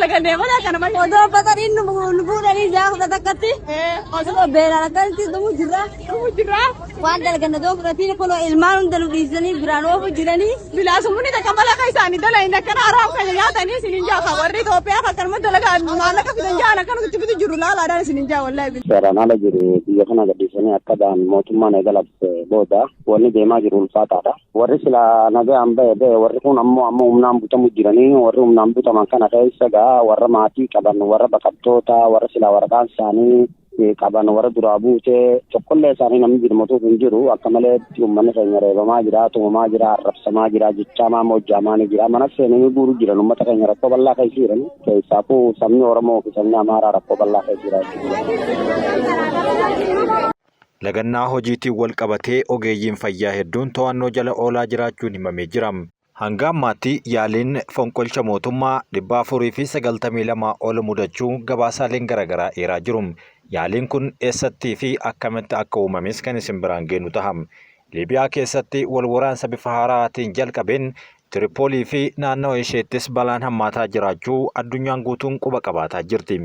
dalaganne malee kana malee. Odoo batanii nu fuudhanii jaafa takkatti. Osoo beelaan akkasitti dhumu jirra. Waan dalaganne doo fudhatiin kun ilmaan hunda nu dhiisanii biraan oofu jiranii. Bilaasumni takka malaqa isaanii dalagan akkana araam kan nyaatanii isiniin jaafa warri Itoophiyaa akkanuma dalagaan maallaqa fidan jaan akkana itti bitu jiru laalaadhaan isiniin jaa wallahi. Seeraan ala jiru biyya kana gadhiisanii akka ba'an mootummaan eegalabse booda wanni deemaa jiru ulfaataadha. Warri sila nagaan ba'e warri kun ammoo humnaan butamu jiranii warri humnaan butaman kana keessa gaa warra maatii qaban warra baqattoota warra sila waraqaan isaanii qaban warra duraa buutee tokkollee isaanii namni birmatuuf hin jiru akka malee uummanni keenya reebamaa jira tumamaa jira arrabsamaa jira jechaamaa hojjaamaa ni jira mana seenanii guuruu jiran uummata keenya rakkoo bal'aa keessa jiran keessaafuu sabni Oromoo fi sabni Amaaraa rakkoo bal'aa keessa jira. Lagannaa hojiitiin wal qabatee ogeeyyiin fayyaa hedduun to'annoo jala oolaa jiraachuun himamee jira. Hanga ammaatti yaaliin fonqolcha mootummaa 492 ol mudachuu gabaasaaleen garaagaraa eeraa jiru. Yaaliin kun eessattii fi akkamitti akka uumames kan isin biraan geenu taha. Liibiyaa keessatti wal waraansa bifa haaraatiin jalqabeen Tiripoolii fi naannoo isheettis balaan hammaataa jiraachuu addunyaan guutuun quba qabaataa jirti.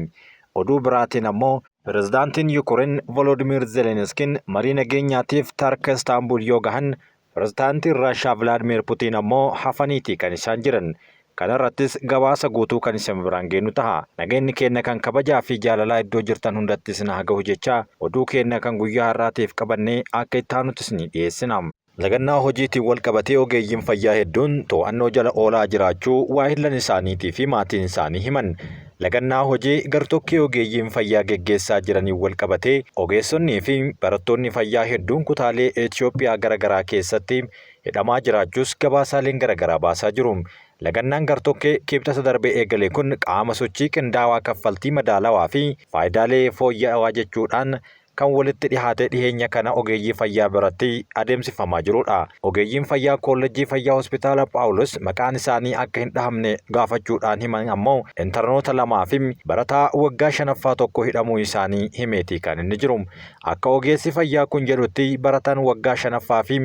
Oduu biraatiin ammoo Pireezidaantiin Yuukireen Volodimir Zelenskiin marii nageenyaatiif Tarka Istaanbul yoo gahan Pireezidaantiin Raashaa Vilaadimir Putiin ammoo hafaniitii kan isaan jiran. Kana irrattis gabaasa guutuu kan isin biraan geenu taha. Nageenyi keenya kan kabajaa fi jaalalaa iddoo jirtan hundattis na hagahu jecha oduu keenya kan guyyaa har'aatiif qabannee akka itti aanutis ni dhiyeessina. Lagannaa hojiitiin wal qabatee ogeeyyiin fayyaa hedduun to'annoo jala oolaa jiraachuu waahillan isaaniitii fi maatiin isaanii himan. Lagannaa hojii gartokkee ogeeyyiin fayyaa geggeessaa jiraniin wal qabatee ogeessonnii fi barattoonni fayyaa hedduun kutaalee Itoophiyaa garaagaraa keessatti hidhamaa jiraachuus gabaasaaleen garaagaraa baasaa jiru. Lagannaan gartokkee kibxata darbee eegale kun qaama sochii qindaawaa kaffaltii madaalawaa fi faayidaalee fooyya'aa jechuudhaan kan walitti dhihaate dhiheenya kana ogeeyyii fayyaa biratti adeemsifamaa jirudha. Ogeeyyiin fayyaa koolleejjii fayyaa hospitaala Paawulos maqaan isaanii akka hin dhahamne gaafachuudhaan himan ammoo intarnoota lamaa fi barataa waggaa 5ffaa tokko hidhamuu isaanii himeetii kan inni jiru. Akka ogeessi fayyaa kun jedhutti barataan waggaa 5ffaa fi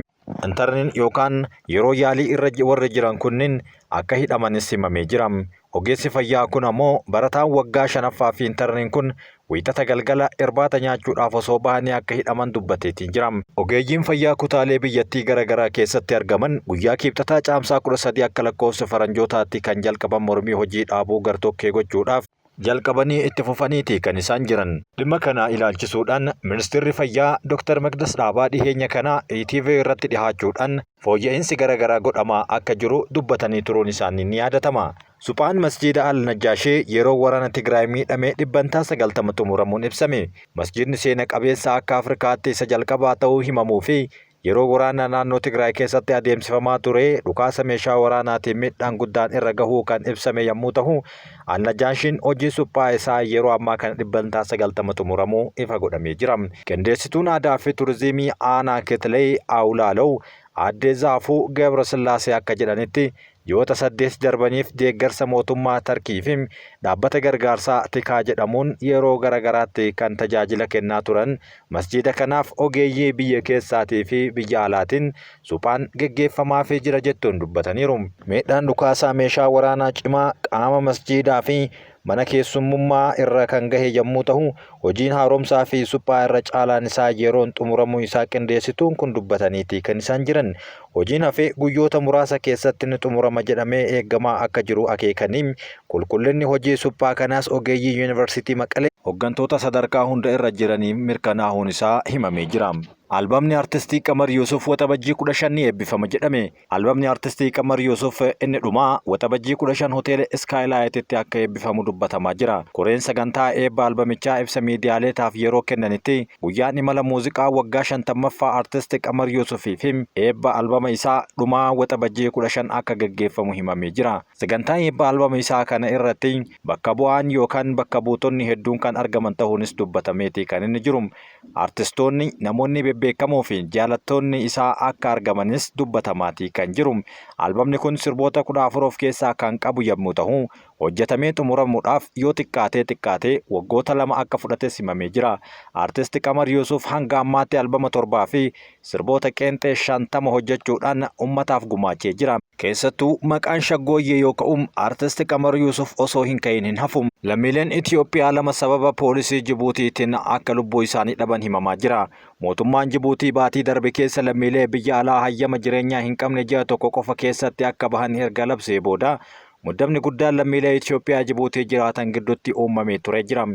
intarniin yookaan yeroo yaalii irra warra jiran kunniin akka hidhamanis himamee jira. Ogeessi fayyaa kun ammoo barataan waggaa 5ffaa fi intarniin kun wiixata galgala irbaata nyaachuudhaaf osoo bahanii akka hidhaman dubbateetii jira. Ogeeyyiin fayyaa kutaalee biyyattii garaagaraa keessatti argaman guyyaa kibxataa caamsaa 13 akka lakkoofsa faranjootaatti kan jalqaban mormii hojii dhaabuu gartokkee gochuudhaaf jalqabanii itti fufaniitii kan isaan jiran. Dhimma kana ilaalchisuudhaan ministeerri fayyaa Dr. Magdas Dhaabaa dhiheenya kana ETV irratti dhihaachuudhaan fooyya'insi garaagaraa godhamaa akka jiru dubbatanii turuun isaanii ni yaadatama. Suphaan masjiida Al-Najjaashee yeroo waraana Tigraay miidhamee 90 xumuramuun ibsame. Masjiidni seena qabeessa akka Afrikaatti isa jalqabaa ta'uu himamuu fi yeroo waraana naannoo Tigraay keessatti adeemsifamaa ture dhukaasa meeshaa waraanaatiin miidhaan guddaan irra gahuu kan ibsame yommuu ta'u Al-Najjaashiin hojii suphaa isaa yeroo ammaa kana 90 xumuramuu ifa godhamee jira. Qindeessituun aadaa fi turizimii aanaa Kitlee Awulaalaw Aadde Zaafuu Gabrasillaasee akka jedhanitti yoota 8 darbaniif deeggarsa mootummaa Tarkii fi dhaabbata gargaarsaa Tikaa jedhamuun yeroo garaagaraatti kan tajaajila kennaa turan masjiida kanaaf ogeeyyii biyya keessaatii fi biyya alaatiin suphaan geggeeffamaa fi jira jettuun dubbataniiru. Miidhaan dhukaasaa meeshaa waraanaa cimaa qaama masjiidaa fi mana keessummummaa irra kan gahe yommuu ta'u hojiin haaromsaa fi suphaa irra caalaan isaa yeroon xumuramuu isaa qindeessituun kun dubbataniitii kan isaan jiran. Hojiin hafee guyyoota muraasa keessatti ni xumurama jedhamee eeggamaa akka jiru akeekanii qulqullinni hojii suphaa kanaas ogeeyyii yuunivarsiitii Maqalee hooggantoota sadarkaa hunda irra jiranii mirkanaa'uun isaa himamee jira. Albamni artistii Qamar Yuusuf waxabajjii 15 eebbifama jedhame. Albamni artistii Qamar Yuusuf inni dhumaa waxabajjii 15 hoteela Skylight'tti akka eebbifamu dubbatamaa jira. Koreen sagantaa eebba albamichaa ibsa miidiyaaleetaaf yeroo kennanitti guyyaan imala muuziqaa waggaa 50ffaa artistii Qamar Yuusufii fi eebba albama isaa dhumaa waxabajjii 15 akka gaggeeffamu himamee jira. Sagantaa eebba albama isaa kana irratti bakka bu'aan yookaan bakka buutonni hedduun kan argaman ta'uunis dubbatameeti kan inni jiru. Artistoonni namoonni beekamoo fi jaalattoonni isaa akka argamanis dubbatamaati kan jiru. Albamni kun sirboota 14 of keessaa kan qabu yommuu ta'u hojjetamee xumuramuudhaaf yoo xiqqaatee waggoota 2 akka fudhates himamee jira. Artisti Qamar Yusuf hanga ammaatti albama 7 fi sirboota qeenxee 50 hojjechuudhaan ummataaf gumaachee jira. Keessattuu maqaan shaggooyyee yoo ka'um artisti Qamar Yusuf osoo hin ka'in hin hafum. Lammiileen Itoophiyaa 2 sababa poolisii Jibuutiitiin akka lubbuu isaanii dhaban himamaa jira. Mootummaan Jibuutii baatii darbe keessa lammiilee biyya alaa hayyama jireenyaa hin qabne ji'a tokko qofa keessatti akka bahan erga labsee booda muddamni guddaan lammiilee Itoophiyaa Jibuutii jiraatan gidduutti uumamee ture jira.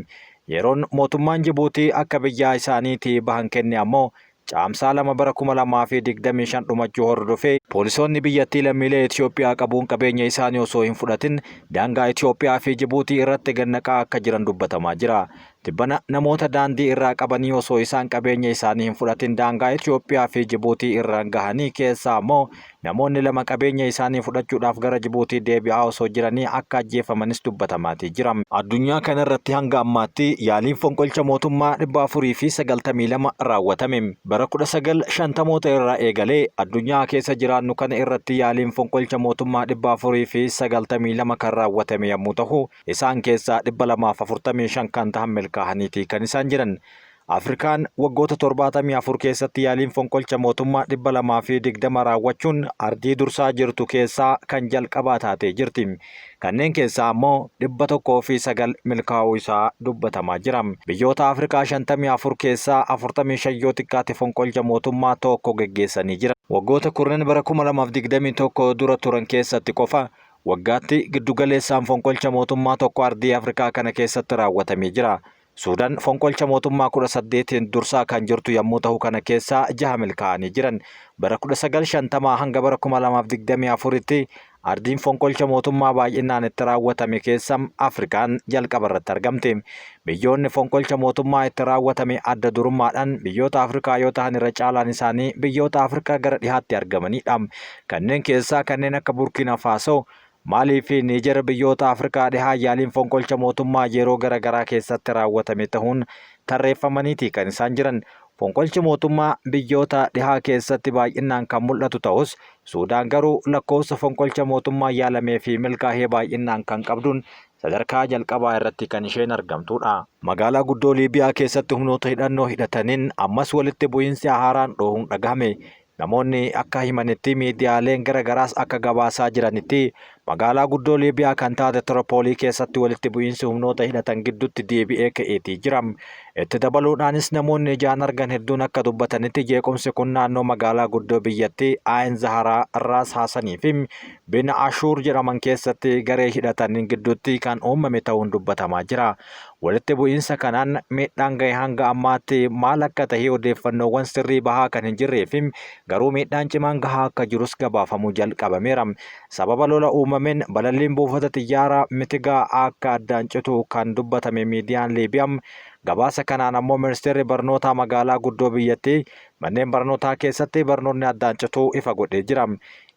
Yeroon mootummaan Jibuutii akka biyya isaaniitii bahan kenne ammoo caamsaa 2 bara 2025 dhumachuu hordofee poolisoonni biyyattii lammiilee Itoophiyaa qabuun qabeenya isaanii osoo hin fudhatin daangaa Itoophiyaa fi Jibuutii irratti gannaqaa akka jiran dubbatamaa jira. Tibbana namoota daandii irraa qabanii osoo isaan qabeenya isaanii hin fudhatin daangaa Itoophiyaa fi Jibuutii irraan gahanii keessaa ammoo namoonni 2 qabeenya isaanii fudhachuudhaaf gara Jibuutii deebi'aa osoo jiranii akka ajjeefamanis dubbatamaatii jira. Addunyaa kanarratti hanga ammaatti yaaliin fonqolcha mootummaa 492 raawwatame. Bara 1950 irraa eegalee addunyaa keessa jiraannu kana irratti yaaliin fonqolcha mootummaa 492 kan raawwatame yommuu ta'u isaan keessaa 245 kan ta'an milkaa'aniiti kan isaan jiran. Afrikaan waggoota 74 keessatti yaaliin fonqolcha mootummaa 220 raawwachuun ardii dursaa jirtu keessaa kan jalqabaa taatee jirti. Kanneen keessaa ammoo 109 milkaa'uu isaa dubbatamaa jira. Biyyoota Afrikaa 54 keessaa 45 yoo xiqqaate fonqolcha mootummaa tokko geggeessanii jira. Waggoota kurnan bara 2021 dura turan keessatti qofa waggaatti giddugaleessaan fonqolcha mootummaa tokko ardii Afrikaa kana keessatti raawwatamee jira. Suudaan fonqolcha mootummaa 18 dursaa kan jirtu yommuu ta'u kana keessaa 6 milkaa'anii jiran. Bara 1950 hanga bara 2024tti ardiin fonqolcha mootummaa baay'inaan itti raawwatame keessa Afrikaan jalqaba irratti argamte. Biyyoonni fonqolcha mootummaa itti raawwatame adda durummaadhaan biyyoota Afrikaa yoo ta'an irra caalaan isaanii biyyoota Afrikaa gara dhihaatti argamanidha. Kanneen keessaa kanneen akka Burkina Faso, Maalii fi Niijer biyyoota Afrikaa dhihaa yaaliin fonqolcha mootummaa yeroo garaagaraa keessatti raawwatame ta'uun tarreeffamaniiti kan isaan jiran. Fonqolchi mootummaa biyyoota dhihaa keessatti baay'inaan kan mul'atu ta'us Suudaan garuu lakkoofsa fonqolcha mootummaa yaalamee fi milkaa'ee baay'inaan kan qabduun sadarkaa jalqabaa irratti kan isheen argamtudha. Magaalaa guddoo Liibiyaa keessatti humnoota hidhannoo hidhataniin ammas walitti bu'iinsi haaraan dhohuun dhagahame. Namoonni akka himanitti miidiyaaleen garagaraas akka gabaasaa jiranitti magaalaa guddoo Liibiyaa kan taate Tiripoolii keessatti walitti bu'iinsi humnoota hidhatan gidduutti deebi'ee ka'eetii jira. Itti dabaluudhaanis namoonni ijaan argan hedduun akka dubbatanitti jeequmsi kun naannoo magaalaa guddoo biyyattii Ayin Zaharaa Raas Haasanii fi Bin Ashuur jedhaman keessatti garee hidhataniin gidduutti kan uumame ta'uun dubbatamaa jira. Walitti bu'iinsa kanaan miidhaan gahe hanga ammaatti maal akka ta'e odeeffannoowwan sirrii bahaa kan hin jirree fi garuu miidhaan cimaan gahaa akka jirus gabaafamuu jalqabameera. Sababa lola uumameen balalliin buufata xiyyaaraa Mitigaa akka addaan citu kan dubbatame miidiyaan Liibiyaa. Gabaasa kanaan ammoo ministeerri barnootaa magaalaa guddoo biyyattii manneen barnootaa keessatti barnoonni addaan cituu ifa godhee jira.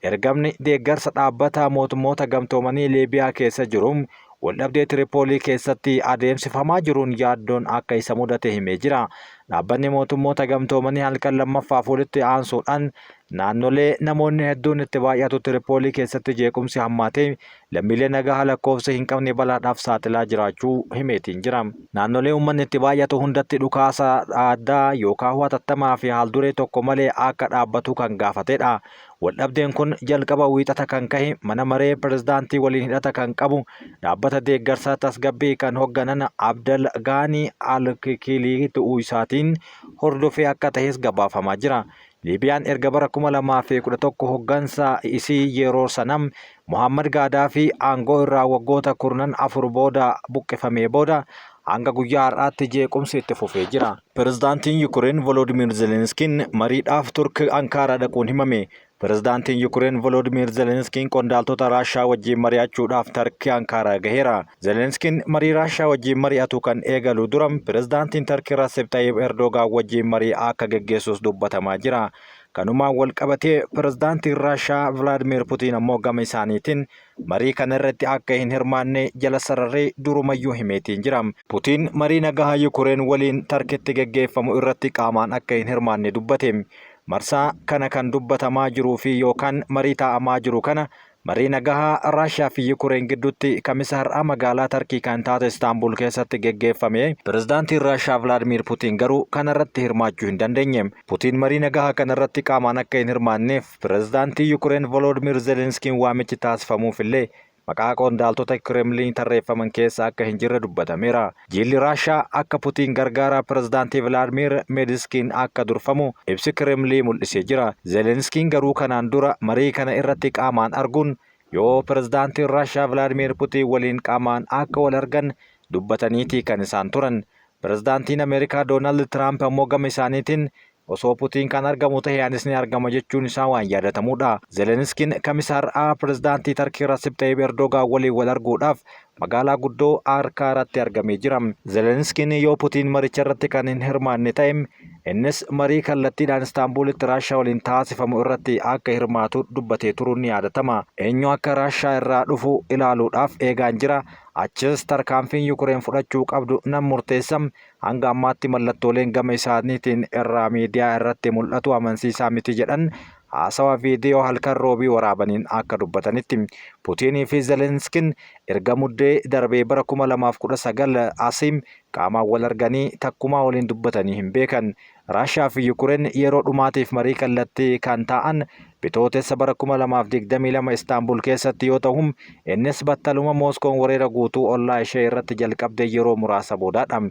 Ergamni deeggarsa dhaabbata mootummoota gamtoomanii Liibiyaa keessa jiru waldhabdee Tiripoolii keessatti adeemsifamaa jiruun yaaddoon akka isa mudate himee jira. Dhaabbanni mootummoota gamtoomanii halkan lammaffaaf walitti aansuudhaan naannolee namoonni hedduun itti baay'atu Tiripoolii keessatti jeequmsi hammaatee lammiilee nagaa lakkoofsa hin qabne balaadhaaf saaxilaa jiraachuu himeetiin jira. Naannolee uummanni itti baay'atu hundatti dhukaasa addaa yookaan hatattamaa fi haalduree tokko malee akka dhaabbatu kan gaafatedha. Waldhabdeen kun jalqaba wiixata kan kahe mana maree pirezidaantii waliin hidhata kan qabu dhaabbata deeggarsa tasgabbii kan hoogganan Abdel Gaanii Al-Kikilii ta'uu isaatiin hordofee akka ta'es gabaafamaa jira. Liibiyaan erga bara 2011 hooggansa isii yeroo sanam Muhammad Gaadaafi aangoo irraa waggoota 14 booda buqqifamee booda hanga guyyaa har'aatti jeequmsi itti fufee jira. Pirezidaantiin Yukureen Volodimir Zelenskiin mariidhaaf Turkii Ankaaraa dhaquun himame. Pirezidaantiin Yukureen Volodimir Zelenskiin qondaaltota Raashaa wajjin mari'achuudhaaf Turkii Ankaaraa gaheera. Zelenskiin marii Raashaa wajjin mari'atu kan eegalu dura pirezidaantiin Turkii Recep Tayyip Erdogan wajjin marii akka geggeessus dubbatamaa jira. Kanumaan wal qabatee pirezidaantiin Raashaa Vladimir Putin ammoo gama isaaniitiin marii kana irratti akka hin hirmaanne jala sararee durumayyuu himeetiin jira. Putin marii nagaa Yukureen waliin Turkiitti geggeeffamu irratti qaamaan akka hin hirmaanne dubbate. Marsaa kana kan dubbatamaa jiruu fi yookaan marii taa'amaa jiru kana Marii nagahaa Raashiyaa fi Yukureen gidduutti kamisa har'aa magaalaa Tarkii kan taate Istaanbul keessatti geggeeffame. Pirezidaantiin Raashiyaa Vilaadimiir Putiin garuu kanarratti hirmaachuu hin dandeenye. Putiin marii nagahaa kanarratti qaamaan akka hin hirmaanneef pirezidaantii Yukureen Volodimiir Zelenskiin waamichi taasifamuufillee maqaa qondaaltota Kremliin tarreeffaman keessa akka hin jirre dubbatameera. Jilli Raashiyaa akka Putiin gargaaraa pirezidaantii Vilaadimiir Meediskiin akka durfamu ibsi Kremlii mul'isee jira. Zelenskiin garuu kanaan dura marii kana irratti qaamaan arguun yoo pirezidaantiin Raashiyaa Vilaadimiir Putiin waliin qaamaan akka wal argan dubbataniiti kan isaan turan. Pirezidaantiin Ameerikaa Doonaald Tiraamp ammoo gama isaaniitiin osoo Putiin kan argamu ta'e anis ni argama jechuun isaa waan yaadatamudha. Zelenskiin kamisa har'aa pirezidaantii Tarkii Rasib Tayyip Erdogan waliin wal arguudhaaf magaalaa guddoo Ankaaraatti argamee jira. Zelenskiin yoo Putiin maricha irratti kan hin hirmaanne ta'e innis marii kallattiidhaan Istaanbulitti Raashiyaa waliin taasifamu irratti akka hirmaatu dubbatee turuun ni yaadatama. Eenyu akka Raashiyaa irraa dhufu ilaaluudhaaf eegaan jira. Achis tarkaanfiin Yukureen fudhachuu qabdu nan murteessam. Hanga ammaatti mallattooleen gama isaaniitiin irraa miidiyaa irratti mul'atu amansiisaa miti jedhan haasawaa viidiyoo halkan roobii waraabaniin akka dubbatanitti. Puutiinii fi Zelenskiin erga muddee darbee bara 2019 asiin qaamaan wal arganii takkumaa waliin dubbatanii hin beekan. Raashiyaa fi Yukureen yeroo dhumaatiif marii kallattii kan ta'an bitootessa bara 2022 Istaanbul keessatti yoo ta'u innis battaluma Mooskoon weerara guutuu ollaa ishee irratti jalqabde yeroo muraasa boodaadha.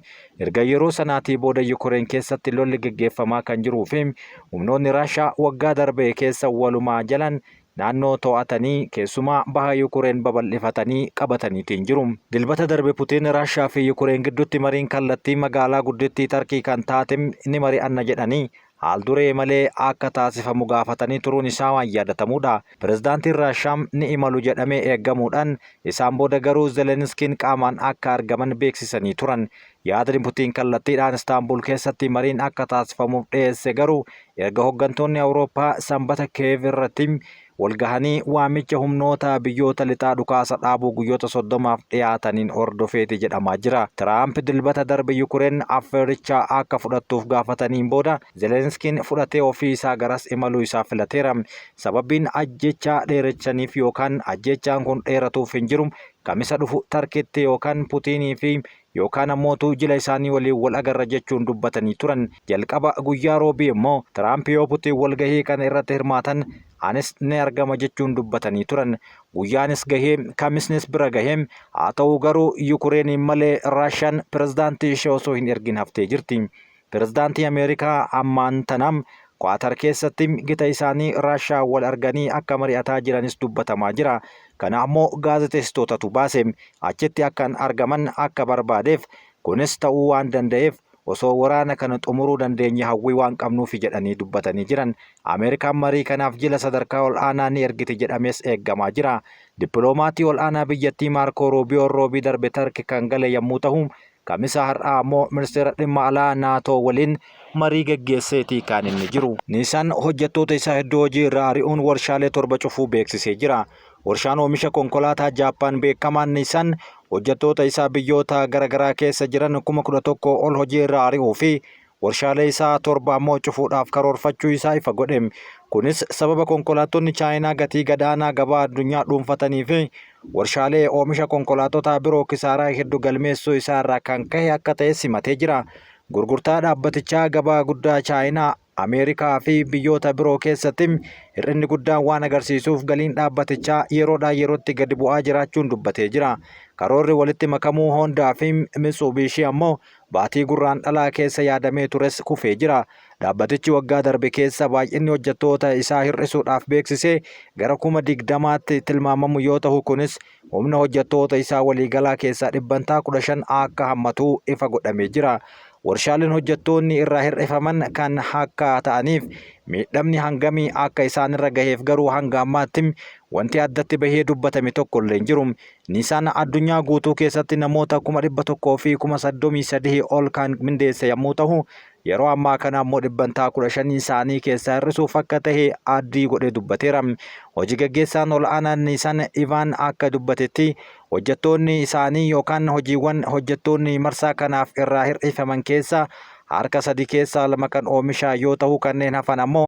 Erga yeroo sanaatii booda Yukureen keessatti lolli geggeeffamaa kan jiruu fi humnoonni Raashiyaa waggaa darbe keessa walumaa jalan naannoo to'atanii keessumaa baha Yukureen babal'ifatanii qabataniitiin jiru. Dilbata darbe Putiin Raashiyaa fi Yukureen gidduutti mariin kallattii magaalaa guddittii Tarkii kan taate ni mari'anna jedhanii haal duree malee akka taasifamu gaafatanii turuun isaa waan yaadatamudha. Pirezidaantiin Raashiyaa ni imalu jedhamee eeggamuudhaan isaan booda garuu Zelenskiin qaamaan akka argaman beeksisanii turan. Yaadni Putiin kallattiidhaan Istaanbul keessatti mariin akka taasifamuuf dhiyeesse garuu erga hooggantoonni Awurooppaa sanbata Kiyev irratti walgahanii waamicha humnoota biyyoota lixaa dhukaasa dhaabuu guyyoota 30f dhiyaataniin hordofeeti jedhamaa jira. Tiraamp dilbata darbe Yukureen affeericha akka fudhattuuf gaafataniin booda Zelenskiin fudhatee ofii isaa garas imaluu isaa filateera. Sababiin ajjechaa dheerechaniif yookaan ajjechaan kun dheeratuuf hin jiru kamisa dhufu Tarkiitti yookaan Puutiinii fi yookaan ammoo jila isaanii waliin wal agarra jechuun dubbatanii turan. Jalqaba guyyaa roobii immoo Tiraamp yoo Putiin walgahii kana irratti hirmaatan anis ni argama jechuun dubbatanii turan. Guyyaanis gahee kamisnis bira gahee haa ta'u garuu Yukureeniin malee Raashiyaan pirezidaantii ishee osoo hin ergin haftee jirti. Pirezidaantii Ameerikaa ammaan tanam Kwaatar keessatti gita isaanii Raashiyaa wal arganii akka mari'ataa jiranis dubbatamaa jira. Kana ammoo gaazexeessitootatu baase achitti akkan argaman akka barbaadeef kunis ta'uu waan danda'eef osoo waraana kana xumuruu dandeenye hawwii waan qabnuuf jedhanii dubbatanii jiran. Ameerikaan marii kanaaf jila sadarkaa ol aanaa ni ergiti jedhames eeggamaa jira. Dippiloomatii ol aanaa biyyattii Maarko Ruubiyoo roobii darbe Tarkii kan gale yommuu ta'u kamisa har'aa ammoo ministeera dhimma alaa naatoo waliin marii geggeesseetii kan inni jiru. Niisaan hojjettoota isaa hedduu hojii irraa ari'uun warshaalee 7 cufuu beeksisee jira. Warshaan oomisha konkolaataa Jaappaan beekamaan Niisaan hojjettoota isaa biyyoota garaagaraa keessa jiran 11,000 ol hojii irraa ari'uu fi warshaalee isaa 7 ammoo cufuudhaaf karoorfachuu isaa ifa godhe. Kunis sababa konkolaattonni Chaayinaa gatii gadaanaa gabaa addunyaa dhuunfatanii fi warshaalee oomisha konkolaattota biroo kisaaraa hedduu galmeessuu isaa irraa kan ka'e akka ta'e simatee jira. Gurgurtaa dhaabbatichaa gabaa guddaa Chaayinaa, Ameerikaa fi biyyoota biroo keessatti hir'inni guddaan waan agarsiisuuf galiin dhaabbatichaa yeroodhaa yerootti gadi bu'aa jiraachuun dubbatee jira. Karoorri walitti makamuu Hondaa fi Mitsubishi ammoo baatii gurraandhalaa keessa yaadamee tures kufee jira. Dhaabbatichi waggaa darbe keessa baay'inni hojjettoota isaa hir'isuudhaaf beeksisee gara 20,000tti tilmaamamu yoo ta'u kunis humna hojjettoota isaa waliigalaa keessaa 15% akka hammatu ifa godhamee jira. Warshaaleen hojjettoonni irraa hir'ifaman kan akka ta'aniif miidhamni hangamii akka isaan irra gaheef garuu hanga ammaatti wanti addatti bahee dubbatame tokko illee hin jiru. Niisaan addunyaa guutuu keessatti namoota 100,000 fi 33,000 ol kan mindeesse yommuu ta'u yeroo ammaa kana ammoo 15% isaanii keessaa hir'isuuf akka ta'e addii godhee dubbateera. Hojii gaggeessaan ol aanaan Niisaan Ivaan akka dubbatetti hojjettoonni isaanii yookaan hojiiwwan hojjettoonni marsaa kanaaf irraa hir'ifaman keessa harka 3 keessaa 2 kan oomisha yoo ta'u kanneen hafan ammoo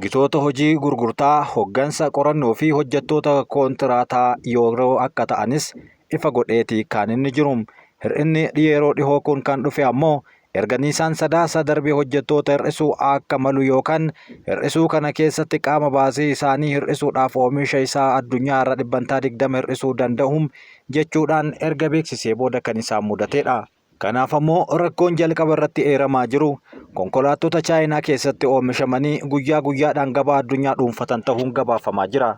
Gitoota hojii gurgurtaa, hoggansa qorannoo fi hojjettoota koontiraataa yeroo akka ta'anis ifa godheeti kan inni jiru. Hir'inni yeroo dhihoo kun kan dhufe ammoo erga Niisaan Sadaasa darbee hojjettoota hir'isuu akka malu yookaan hir'isuu kana keessatti qaama baasii isaanii hir'isuudhaaf oomisha isaa addunyaa irra 20% hir'isuu danda'u jechuudhaan erga beeksisee booda kan isaan mudatedha. Kanaaf ammoo rakkoon jalqaba irratti eeramaa jiru konkolaattota Chaayinaa keessatti oomishamanii guyyaa guyyaadhaan gabaa addunyaa dhuunfatan ta'uun gabaafamaa jira.